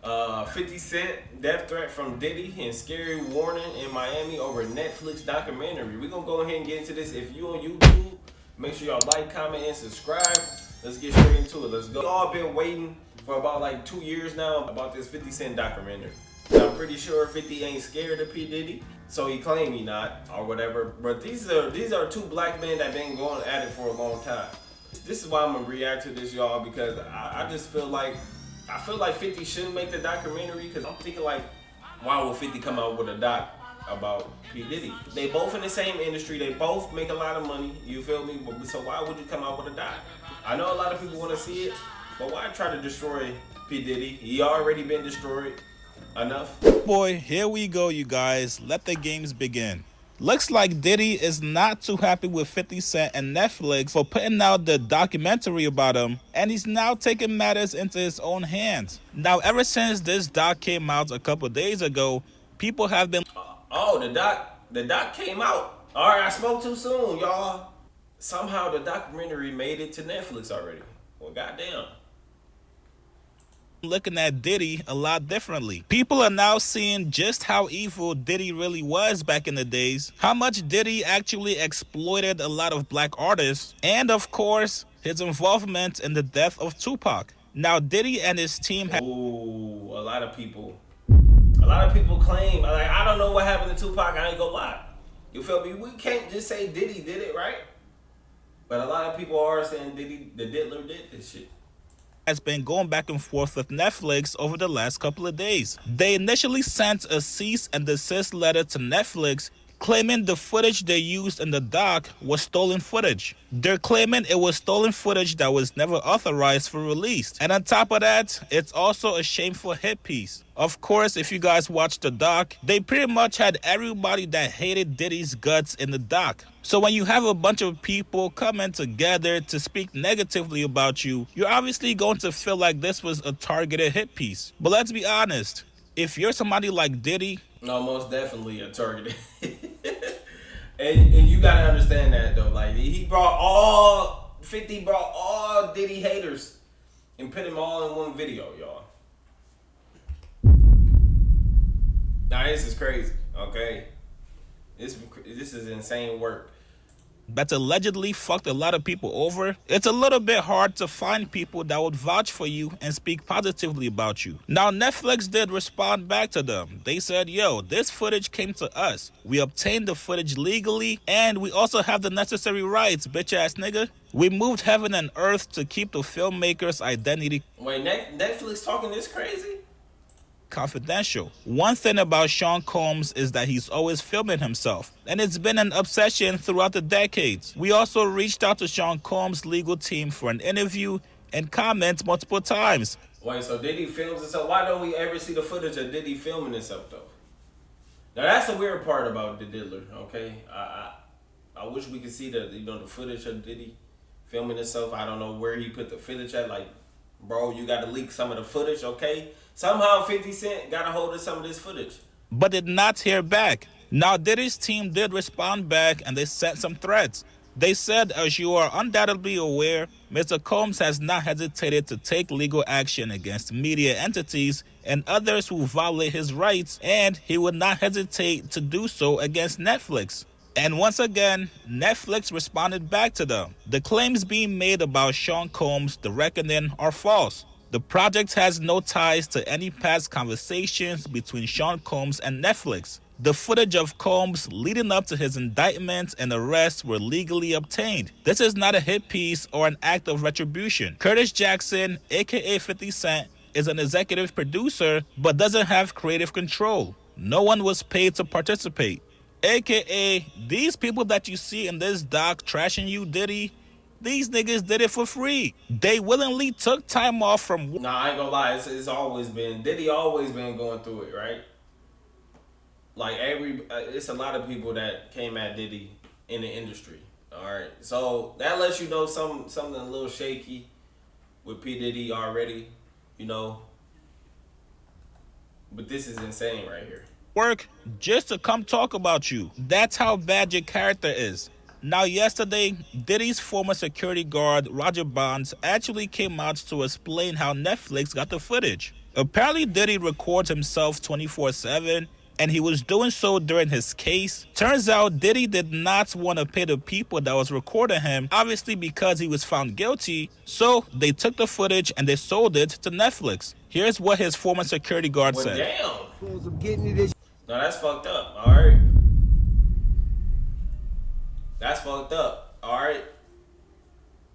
50 Cent death threat from Diddy and scary warning in Miami over Netflix documentary. We're gonna go ahead and get into this. If you on YouTube, make sure y'all like, comment, and subscribe. Let's get straight into it. Let's go. We all been waiting for about like 2 years now about this 50 Cent documentary. I'm pretty sure 50 ain't scared of P. Diddy, so he claimed he not or whatever. But these are two black men that been going at it for a long time. This is why I'm gonna react to this, y'all, because I just feel like 50 shouldn't make the documentary, because I'm thinking like, why would 50 come out with a doc about P. Diddy? They both in the same industry, they both make a lot of money, you feel me? So why would you come out with a doc? I know a lot of people want to see it, but why try to destroy P. Diddy? He already been destroyed enough. Boy, here we go, you guys. Let the games begin. Looks like Diddy is not too happy with 50 Cent and Netflix for putting out the documentary about him, and he's now taking matters into his own hands. Now, ever since this doc came out a couple days ago, people have been... Oh, the doc came out. All right, I spoke too soon, y'all. Somehow the documentary made it to Netflix already. Well, goddamn. looking at Diddy a lot differently. People are now seeing just how evil Diddy really was back in the days, how much Diddy actually exploited a lot of black artists, and of course, his involvement in the death of Tupac. Now, Diddy and his team have... Ooh, a lot of people claim, like, I don't know what happened to Tupac, I ain't gonna lie. You feel me? We can't just say Diddy did it, right? But a lot of people are saying Diddy, the Diddler, did this shit. Has been going back and forth with Netflix over the last couple of days. They initially sent a cease and desist letter to Netflix claiming the footage they used in the doc was stolen footage. They're claiming it was stolen footage that was never authorized for release. And on top of that, it's also a shameful hit piece. Of course, if you guys watched the doc, they pretty much had everybody that hated Diddy's guts in the doc. So when you have a bunch of people coming together to speak negatively about you, you're obviously going to feel like this was a targeted hit piece. But let's be honest, if you're somebody like Diddy... No, most definitely a targeted. and you gotta understand that though. Like, 50 brought all Diddy haters and put them all in one video, y'all. Now this is crazy, okay? This is insane work. That allegedly fucked a lot of people over. It's a little bit hard to find people that would vouch for you and speak positively about you. Now, Netflix did respond back to them. They said, yo, this footage came to us. We obtained the footage legally, and we also have the necessary rights, bitch ass nigga. We moved heaven and earth to keep the filmmaker's identity. Wait, Netflix talking this crazy? Confidential. One thing about Sean Combs is that he's always filming himself, and it's been an obsession throughout the decades. We also reached out to Sean Combs' legal team for an interview and comments multiple times. Wait, so Diddy films himself? Why don't we ever see the footage of Diddy filming himself though? Now that's the weird part about the Diddler, okay? I wish we could see the footage of Diddy filming himself. I don't know where he put the footage at. Like, bro, you got to leak some of the footage, okay? Somehow 50 Cent got a hold of some of this footage. But did not hear back. Now, Diddy's team did respond back and they sent some threats. They said, as you are undoubtedly aware, Mr. Combs has not hesitated to take legal action against media entities and others who violate his rights, and he would not hesitate to do so against Netflix. And once again, Netflix responded back to them. The claims being made about Sean Combs, The Reckoning, are false. The project has no ties to any past conversations between Sean Combs and Netflix. The footage of Combs leading up to his indictment and arrest were legally obtained. This is not a hit piece or an act of retribution. Curtis Jackson, aka 50 Cent, is an executive producer but doesn't have creative control. No one was paid to participate. AKA, these people that you see in this doc trashing you, Diddy, these niggas did it for free. They willingly took time off from... Nah, I ain't gonna lie, it's always been, Diddy always been going through it, right? Like, it's a lot of people that came at Diddy in the industry, alright? So, that lets you know something a little shaky with P. Diddy already, you know? But this is insane right here. Work just to come talk about you. That's how bad your character is. Now, yesterday, Diddy's former security guard, Roger Bonds, actually came out to explain how Netflix got the footage. Apparently, Diddy records himself 24/7, and he was doing so during his case. Turns out Diddy did not want to pay the people that was recording him, obviously because he was found guilty, so they took the footage and they sold it to Netflix. Here's what his former security guard said. Damn. No, that's fucked up, alright? That's fucked up, alright?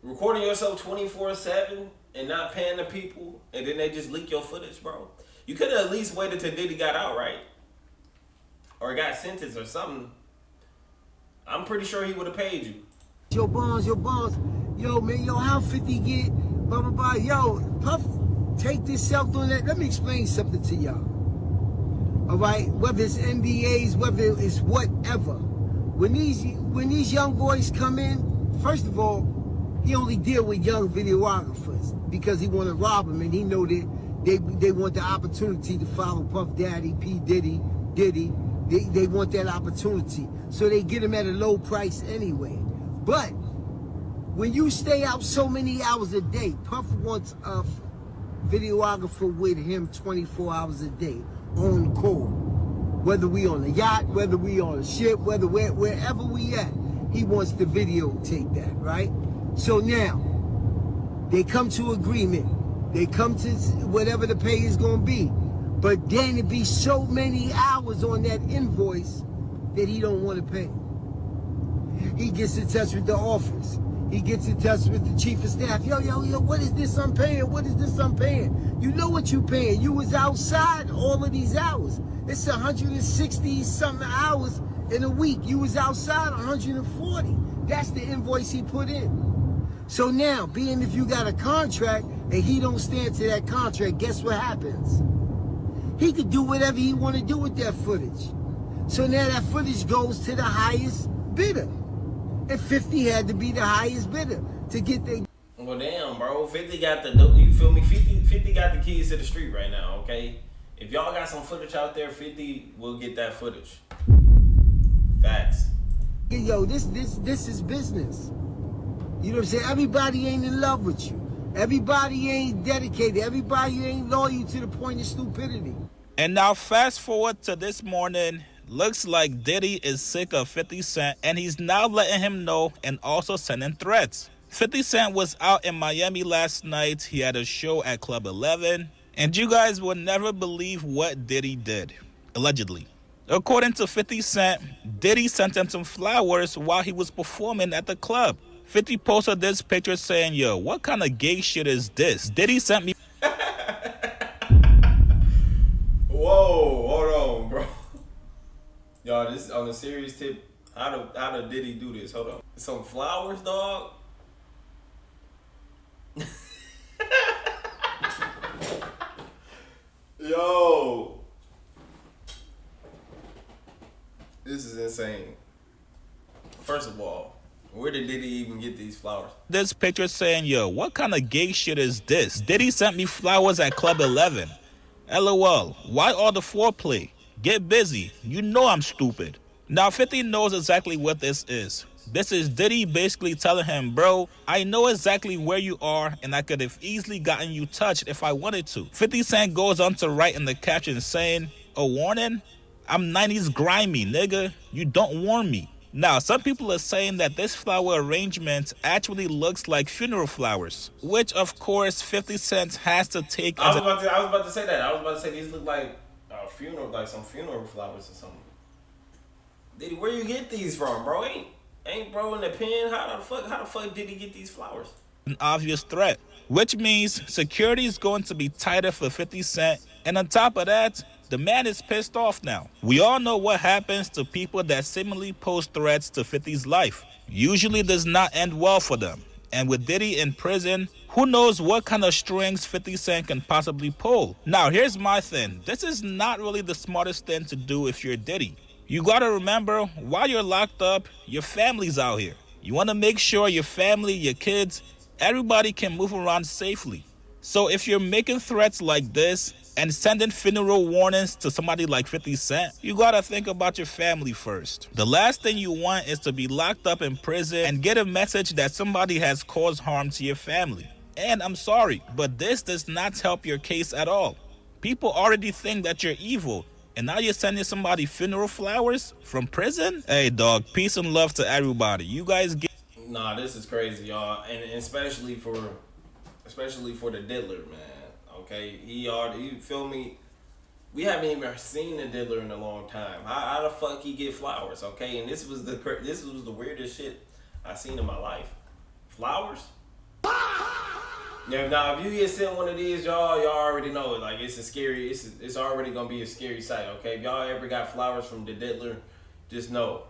Recording yourself 24/7 and not paying the people, and then they just leak your footage, bro. You could have at least waited till Diddy got out, right? Or got sentenced or something. I'm pretty sure he would have paid you. Your bonds. Yo, man, how 50 get, blah, blah, blah. Yo, Puff, take this self doing that. Let me explain something to y'all. All right? Whether it's NDAs, whether it's whatever. When these young boys come in, first of all, he only deal with young videographers because he want to rob them, and he know that they want the opportunity to follow Puff Daddy, P. Diddy. They want that opportunity. So they get him at a low price anyway. But when you stay out so many hours a day, Puff wants a videographer with him 24 hours a day on call. Whether we on a yacht, whether we on a ship, wherever we at, he wants to videotape that, right? So now, they come to agreement. They come to whatever the pay is going to be. But then it be so many hours on that invoice that he don't want to pay. He gets in touch with the office. He gets in touch with the chief of staff. Yo, what is this I'm paying? What is this I'm paying? You know what you paying. You was outside all of these hours. It's 160 something hours in a week. You was outside 140. That's the invoice he put in. So now, being if you got a contract and he don't stand to that contract, guess what happens? He could do whatever he want to do with that footage. So now that footage goes to the highest bidder. And 50 had to be the highest bidder to get the... Well, damn, bro. 50 got the... You feel me? 50 got the keys to the street right now, okay? If y'all got some footage out there, 50 will get that footage. Facts. Yo, this is business. You know what I'm saying? Everybody ain't in love with you. Everybody ain't dedicated. Everybody ain't loyal to the point of stupidity. And now fast forward to this morning. Looks like Diddy is sick of 50 Cent, and he's now letting him know and also sending threats. 50 Cent was out in Miami last night. He had a show at Club 11. And you guys will never believe what Diddy did, allegedly. According to 50 Cent, Diddy sent him some flowers while he was performing at the club. 50 posted this picture saying, yo, what kind of gay shit is this? Diddy sent me... Whoa, hold on, bro. Y'all, this on a serious tip. How did Diddy do this? Hold on. Some flowers, dog? Yo. This is insane. First of all, where did Diddy even get these flowers? This picture saying, yo, what kind of gay shit is this? Diddy sent me flowers at Club 11. LOL, why all the foreplay? Get busy. You know I'm stupid. Now 50 knows exactly what this is. This is Diddy basically telling him, bro, I know exactly where you are and I could have easily gotten you touched if I wanted to. 50 Cent goes on to write in the caption saying, a warning? I'm 90s grimy, nigga. You don't warn me. Now, some people are saying that this flower arrangement actually looks like funeral flowers, which of course 50 Cent has to take I was about to say that. I was about to say these look like funeral, like some funeral flowers or something. Diddy, where you get these from, bro? Ain't bro in the pen? How the fuck did he get these flowers? An obvious threat, which means security is going to be tighter for 50 Cent. And on top of that, the man is pissed off now. We all know what happens to people that seemingly pose threats to 50's life. Usually does not end well for them. And with Diddy in prison, who knows what kind of strings 50 Cent can possibly pull. Now, here's my thing. This is not really the smartest thing to do if you're Diddy. You gotta remember, while you're locked up, your family's out here. You wanna make sure your family, your kids, everybody can move around safely. So if you're making threats like this, and sending funeral warnings to somebody like 50 Cent, you gotta think about your family first. The last thing you want is to be locked up in prison and get a message that somebody has caused harm to your family. And I'm sorry, but this does not help your case at all. People already think that you're evil, and now you're sending somebody funeral flowers from prison? Hey dog, peace and love to everybody. You guys get... Nah, this is crazy, y'all, and especially for the diddler, man. Okay, you feel me? We haven't even seen the diddler in a long time. How the fuck he get flowers? Okay, and this was the weirdest shit I seen in my life. Flowers? Now, if you get sent one of these, y'all already know it. Like, it's already gonna be a scary sight. Okay, if y'all ever got flowers from the diddler, just know